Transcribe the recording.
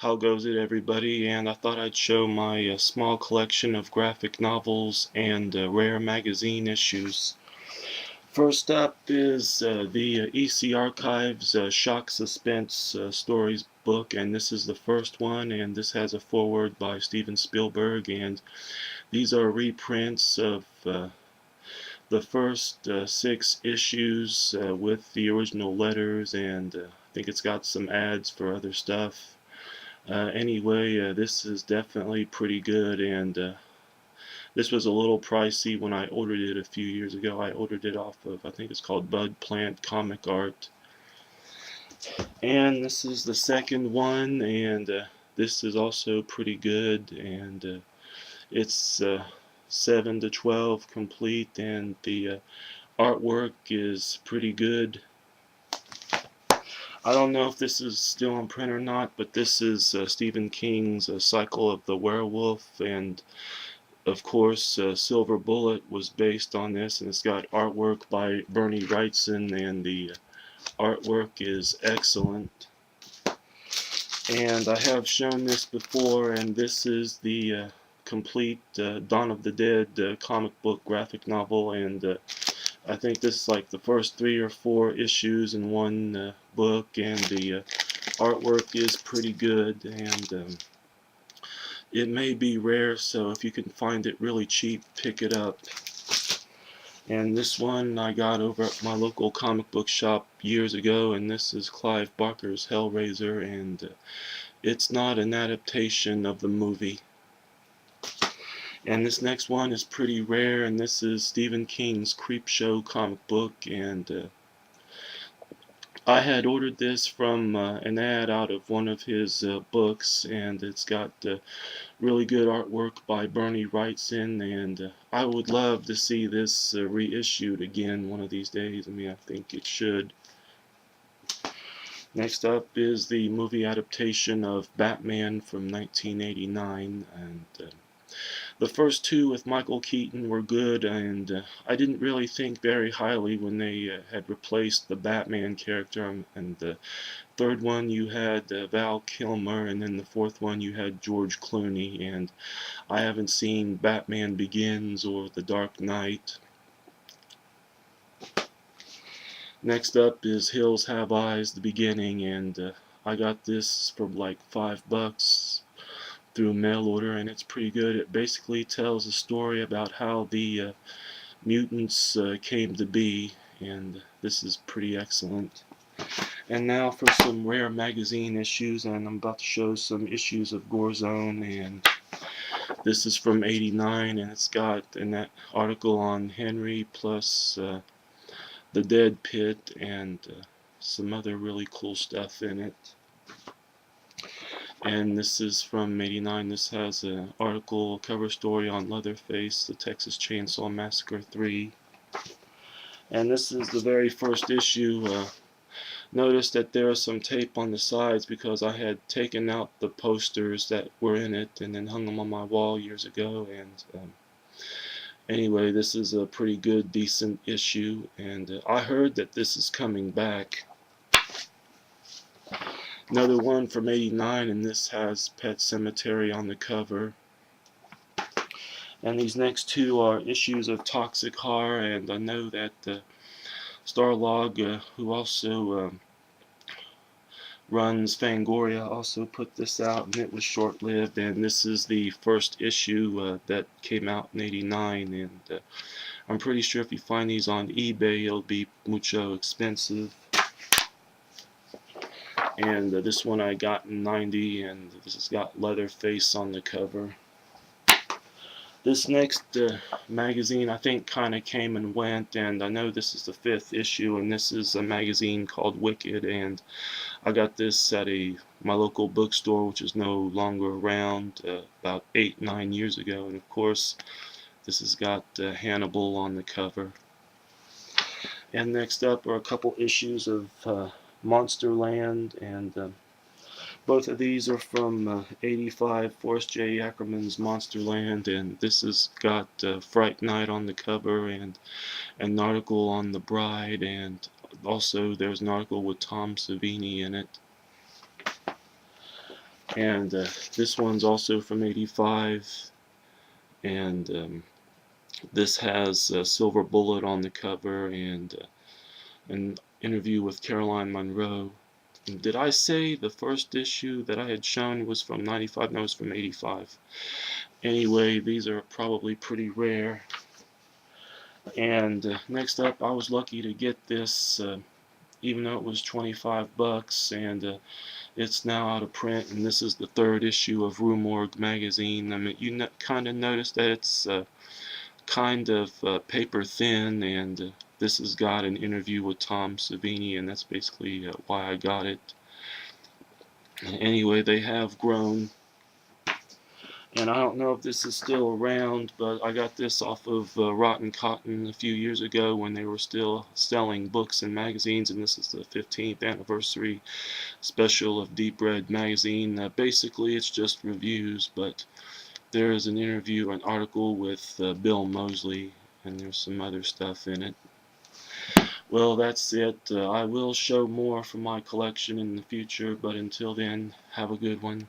How goes it, everybody? And I thought I'd show my small collection of graphic novels and rare magazine issues. First up is the EC Archives Shock Suspense Stories book, and this is the first one, and this has a foreword by Steven Spielberg, and these are reprints of the first 6 issues with the original letters, and I think it's got some ads for other stuff. Anyway, this is definitely pretty good, and this was a little pricey when I ordered it a few years ago. I ordered it off of, I think it's called Bud Plant Comic Art. And this is the second one, and this is also pretty good, and it's 7 to 12 complete, and the artwork is pretty good. I don't know if this is still in print or not, but this is Stephen King's Cycle of the Werewolf, and of course Silver Bullet was based on this, and it's got artwork by Bernie Wrightson, and the artwork is excellent. And I have shown this before, and this is the complete Dawn of the Dead comic book graphic novel, and I think this is like the first 3 or 4 issues in one book, and the artwork is pretty good, and it may be rare, so if you can find it really cheap, pick it up. And this one I got over at my local comic book shop years ago, and this is Clive Barker's Hellraiser, and it's not an adaptation of the movie. And this next one is pretty rare, and this is Stephen King's Creepshow comic book, and I had ordered this from an ad out of one of his books, and it's got really good artwork by Bernie Wrightson, and I would love to see this reissued again one of these days. I mean, I think it should. Next up is the movie adaptation of Batman from 1989, and the first 2 with Michael Keaton were good, and I didn't really think very highly when they had replaced the Batman character, and the third one you had Val Kilmer, and then the fourth one you had George Clooney, and I haven't seen Batman Begins or The Dark Knight. Next up is Hills Have Eyes, the beginning, and I got this for like $5 through mail order, and it's pretty good. It basically tells a story about how the mutants came to be, and this is pretty excellent. And now for some rare magazine issues, and I'm about to show some issues of Gore Zone, and this is from '89, and it's got an article on Henry plus the Dead Pit, and some other really cool stuff in it. And this is from '89. This has an article, cover story on Leatherface, the Texas Chainsaw Massacre 3. And this is the very first issue. Notice that there is some tape on the sides because I had taken out the posters that were in it and then hung them on my wall years ago. And anyway, this is a pretty good, decent issue. And I heard that this is coming back. Another one from '89, and this has Pet Sematary on the cover. And these next 2 are issues of Toxic Horror, and I know that Starlog, who also runs Fangoria, also put this out, and it was short-lived, and this is the first issue that came out in '89, and I'm pretty sure if you find these on eBay, it'll be mucho expensive. And this one I got in '90, and this has got Leatherface on the cover. This next magazine I think kind of came and went, and I know this is the 5th issue, and this is a magazine called Wicked, and I got this at my local bookstore, which is no longer around, about 8-9 years ago, and of course this has got Hannibal on the cover. And next up are a couple issues of Monsterland, and both of these are from '85, Forrest J. Ackerman's Monsterland, and this has got Fright Night on the cover, and an article on The Bride, and also there's an article with Tom Savini in it. And this one's also from '85, and this has Silver Bullet on the cover, and an interview with Caroline Munro. And did I say the first issue that I had shown was from '95? No, it was from '85. Anyway, these are probably pretty rare. And next up, I was lucky to get this, even though it was 25 bucks, and it's now out of print. And this is the third issue of Rue Morgue magazine. I mean, you kind of notice that it's kind of paper thin, and this has got an interview with Tom Savini, and that's basically why I got it. Anyway, they have grown, and I don't know if this is still around, but I got this off of Rotten Cotton a few years ago when they were still selling books and magazines, and this is the 15th anniversary special of Deep Red magazine. Basically, it's just reviews, but there is an interview, an article with Bill Moseley, and there's some other stuff in it. Well, that's it. I will show more from my collection in the future, but until then, have a good one.